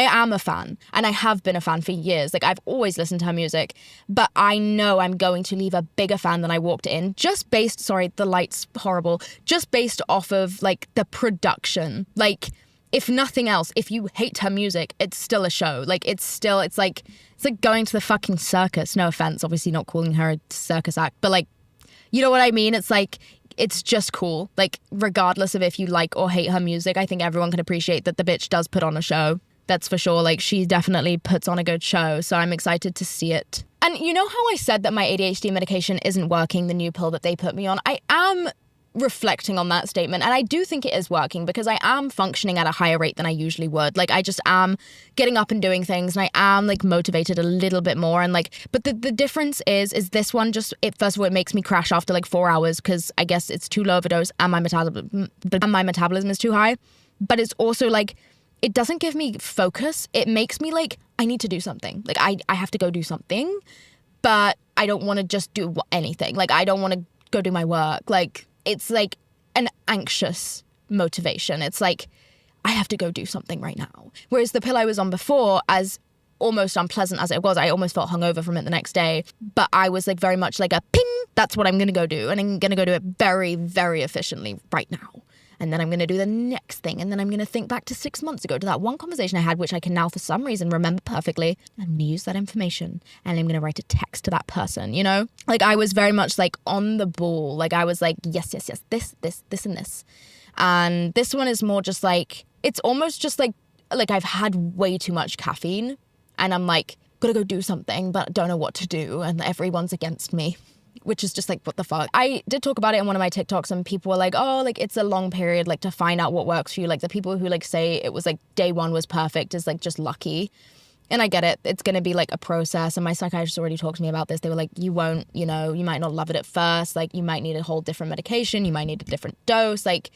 am a fan, and I have been a fan for years. Like, I've always listened to her music, but I know I'm going to leave a bigger fan than I walked in, the light's horrible, just based off of, like, the production. Like, if nothing else, if you hate her music, it's still a show. Like, it's like going to the fucking circus. No offense, obviously not calling her a circus act, but, like, you know what I mean? It's like, it's just cool. Like, regardless of if you like or hate her music, I think everyone can appreciate that the bitch does put on a show. That's for sure. Like, she definitely puts on a good show. So I'm excited to see it. And you know how I said that my ADHD medication isn't working, the new pill that they put me on? I am reflecting on that statement, and I do think it is working, because I am functioning at a higher rate than I usually would. Like, I just am getting up and doing things, and I am like motivated a little bit more. And like, but the difference is this one just, first of all, it makes me crash after like 4 hours, because I guess it's too low of a dose and my metabolism is too high. But it's also like, it doesn't give me focus. It makes me like, I need to do something. Like, I have to go do something, but I don't want to just do anything. Like, I don't want to go do my work. Like, it's like an anxious motivation. It's like, I have to go do something right now. Whereas the pill I was on before, as almost unpleasant as it was, I almost felt hungover from it the next day. But I was like very much like a ping, that's what I'm going to go do. And I'm going to go do it very, very efficiently right now. And then I'm going to do the next thing. And then I'm going to think back to 6 months ago, to that one conversation I had, which I can now for some reason remember perfectly. I'm going to use that information and I'm going to write a text to that person, you know? Like, I was very much like on the ball. Like, I was like, yes, this, and this. And this one is more just like, it's almost just like I've had way too much caffeine and I'm like, gotta go do something, but don't know what to do. And everyone's against me, which is just like, what the fuck? I did talk about it in one of my TikToks, and people were like, oh, like, it's a long period, like, to find out what works for you. Like, the people who like say it was like day one was perfect is like just lucky. And I get it. It's going to be like a process. And my psychiatrist already talked to me about this. They were like, you won't, you know, you might not love it at first. Like, you might need a whole different medication. You might need a different dose. Like,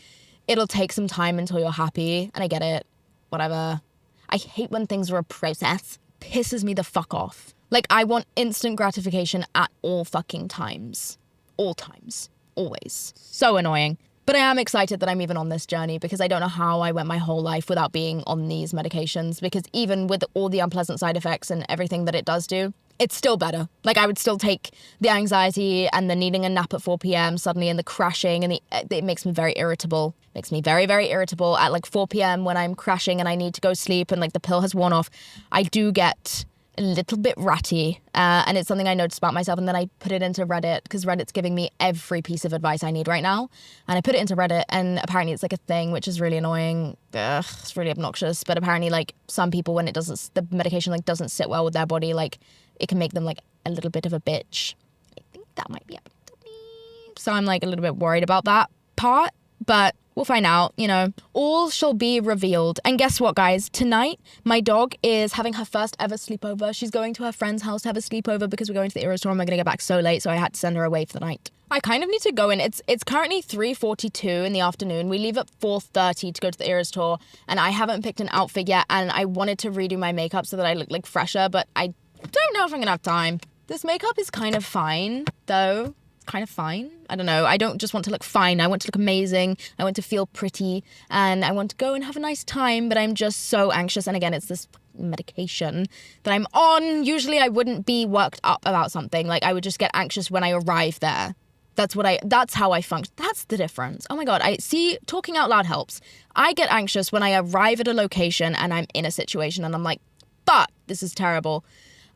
it'll take some time until you're happy. And I get it. Whatever. I hate when things are a process. Pisses me the fuck off. Like, I want instant gratification at all fucking times. All times. Always. So annoying. But I am excited that I'm even on this journey, because I don't know how I went my whole life without being on these medications, because even with all the unpleasant side effects and everything that it does do, it's still better. Like, I would still take the anxiety and the needing a nap at 4 p.m. suddenly, and the crashing, and it makes me very irritable. Makes me very, very irritable at like 4 p.m. when I'm crashing and I need to go sleep and like the pill has worn off. I do get a little bit ratty, and it's something I noticed about myself. And then I put it into Reddit, because Reddit's giving me every piece of advice I need right now, and I put it into Reddit, and apparently it's like a thing, which is really annoying. Ugh, it's really obnoxious. But apparently, like, some people, when the medication like doesn't sit well with their body, like, it can make them like a little bit of a bitch. I think that might be happening to me, so I'm like a little bit worried about that part, but we'll find out, you know. All shall be revealed. And guess what, guys? Tonight, my dog is having her first ever sleepover. She's going to her friend's house to have a sleepover, because we're going to the Eras tour and we're going to get back so late, so I had to send her away for the night. I kind of need to go in. It's currently 3:42 in the afternoon. We leave at 4:30 to go to the Eras tour, and I haven't picked an outfit yet, and I wanted to redo my makeup so that I look like fresher, but I don't know if I'm going to have time. This makeup is kind of fine, though. kind of fine. I don't know. I don't just want to look fine. I want to look amazing. I want to feel pretty, and I want to go and have a nice time, but I'm just so anxious. And again, it's this medication that I'm on. Usually I wouldn't be worked up about something. Like, I would just get anxious when I arrive there. That's how I function. That's the difference. Oh my God. Talking out loud helps. I get anxious when I arrive at a location and I'm in a situation and I'm like, fuck, this is terrible.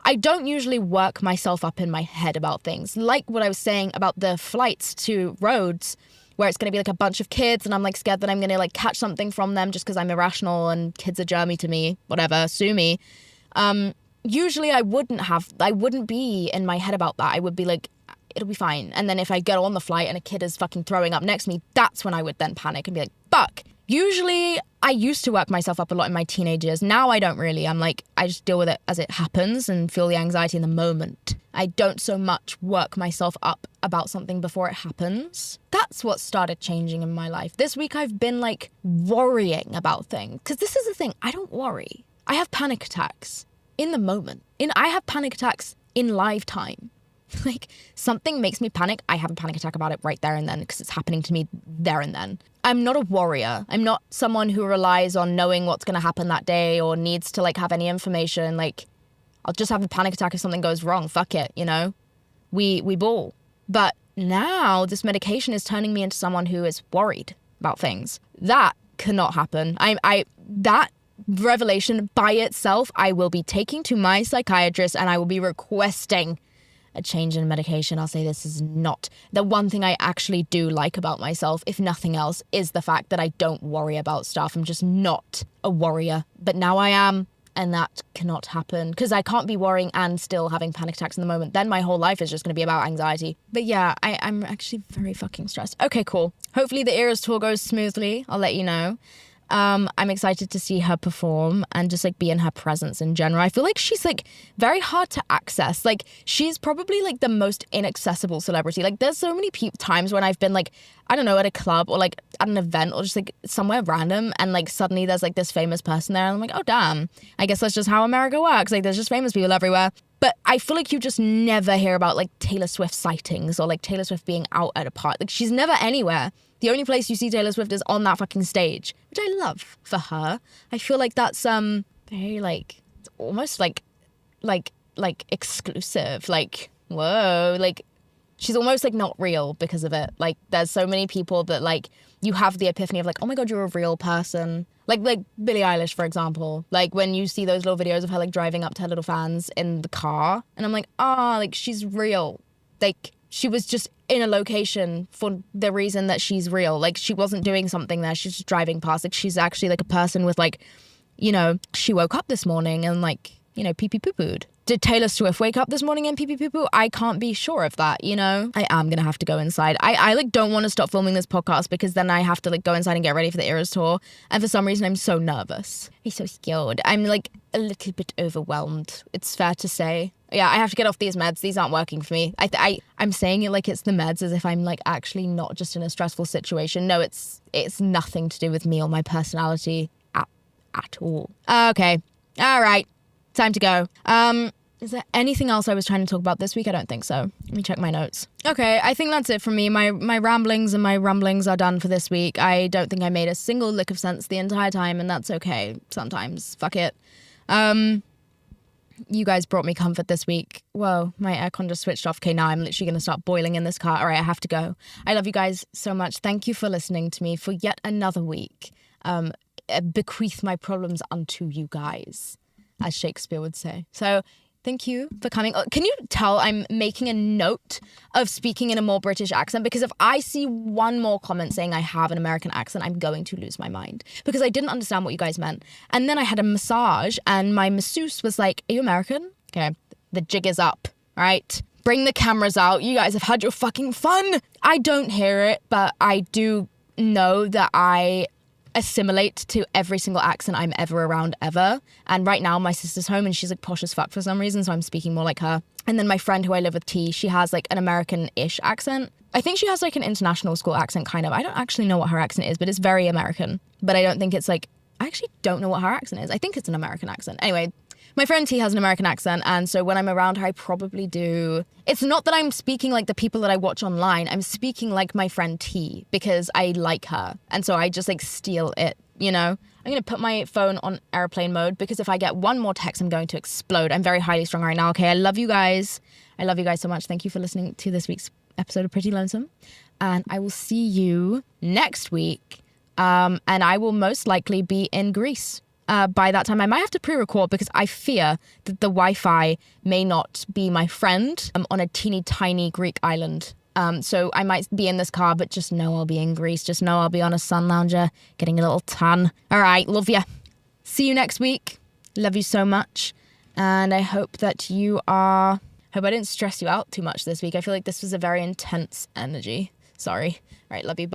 I don't usually work myself up in my head about things. Like what I was saying about the flights to Rhodes, where it's going to be like a bunch of kids and I'm like scared that I'm going to like catch something from them just because I'm irrational and kids are germy to me, whatever, sue me. Usually I wouldn't be in my head about that. I would be like, it'll be fine. And then if I get on the flight and a kid is fucking throwing up next to me, that's when I would then panic and be like, fuck. Usually I used to work myself up a lot in my teenage years. Now I don't really. I'm like, I just deal with it as it happens and feel the anxiety in the moment. I don't so much work myself up about something before it happens. That's what started changing in my life. This week I've been like worrying about things. Because this is the thing, I don't worry. I have panic attacks in the moment. I have panic attacks in live time. Like, something makes me panic, I have a panic attack about it right there and then because it's happening to me there and then. I'm not a warrior. I'm not someone who relies on knowing what's going to happen that day or needs to like have any information. Like, I'll just have a panic attack if something goes wrong. Fuck it, you know? We ball. But now this medication is turning me into someone who is worried about things. That cannot happen. That revelation by itself, I will be taking to my psychiatrist and I will be requesting a change in medication. I'll say this is not the one thing I actually do like about myself, if nothing else, is the fact that I don't worry about stuff. I'm just not a worrier. But now I am, and that cannot happen because I can't be worrying and still having panic attacks in the moment. Then my whole life is just going to be about anxiety. But yeah, I'm actually very fucking stressed. Okay, cool. Hopefully the Eras tour goes smoothly. I'll let you know. I'm excited to see her perform and just like be in her presence in general. I feel like she's like very hard to access. Like, she's probably like the most inaccessible celebrity. Like, there's so many times when I've been like, I don't know, at a club or like at an event or just like somewhere random and like suddenly there's like this famous person there and I'm like, oh damn, I guess that's just how America works. Like, there's just famous people everywhere. But I feel like you just never hear about like Taylor Swift sightings or like Taylor Swift being out at a party. Like, she's never anywhere. The only place you see Taylor Swift is on that fucking stage, which I love for her. I feel like that's very like, it's almost like exclusive. Like, whoa, like she's almost like not real because of it. Like, there's so many people that like you have the epiphany of like, oh my God, you're a real person. Like Billie Eilish, for example. Like, when you see those little videos of her like driving up to her little fans in the car, and I'm like, like she's real. Like, she was just in a location for the reason that she's real. Like, she wasn't doing something there. She's just driving past. Like, she's actually like a person with like, you know, she woke up this morning and like, you know, pee-pee poo-pooed. Did Taylor Swift wake up this morning and pee-pee poo-poo? I can't be sure of that, you know? I am going to have to go inside. I like don't want to stop filming this podcast because then I have to like go inside and get ready for the Eras tour. And for some reason, I'm so nervous. I'm so scared. I'm like a little bit overwhelmed. It's fair to say. Yeah, I have to get off these meds. These aren't working for me. I'm saying it like it's the meds as if I'm like actually not just in a stressful situation. No, it's nothing to do with me or my personality at all. Okay. All right. Time to go. Is there anything else I was trying to talk about this week? I don't think so. Let me check my notes. Okay, I think that's it from me. My ramblings and my rumblings are done for this week. I don't think I made a single lick of sense the entire time, and that's okay. Sometimes. Fuck it. You guys brought me comfort this week. Whoa, my aircon just switched off. Okay, now I'm literally going to start boiling in this car. All right, I have to go. I love you guys so much. Thank you for listening to me for yet another week. Bequeath my problems unto you guys, as Shakespeare would say. So thank you for coming. Can you tell I'm making a note of speaking in a more British accent? Because if I see one more comment saying I have an American accent, I'm going to lose my mind. Because I didn't understand what you guys meant. And then I had a massage and my masseuse was like, are you American? Okay, the jig is up, all right? Bring the cameras out. You guys have had your fucking fun. I don't hear it, but I do know that I assimilate to every single accent I'm ever around ever. And right now my sister's home and she's like posh as fuck for some reason, so I'm speaking more like her. And then my friend who I live with, T, she has like an American-ish accent. I think she has like an international school accent kind of. I don't actually know what her accent is, but it's very American. But I don't think it's like, I actually don't know what her accent is. I think it's an American accent. Anyway, My friend T has an American accent, and so when I'm around her, I probably do. It's not that I'm speaking like the people that I watch online. I'm speaking like my friend T because I like her. And so I just like steal it, you know? I'm going to put my phone on airplane mode because if I get one more text, I'm going to explode. I'm very highly strung right now. Okay, I love you guys. I love you guys so much. Thank you for listening to this week's episode of Pretty Lonesome. And I will see you next week. And I will most likely be in Greece. By that time, I might have to pre-record because I fear that the Wi-Fi may not be my friend on a teeny tiny Greek island. So I might be in this car, but just know I'll be in Greece. Just know I'll be on a sun lounger, getting a little tan. All right, love ya. See you next week. Love you so much. And I hope that you are... Hope I didn't stress you out too much this week. I feel like this was a very intense energy. Sorry. All right, love you. Bye.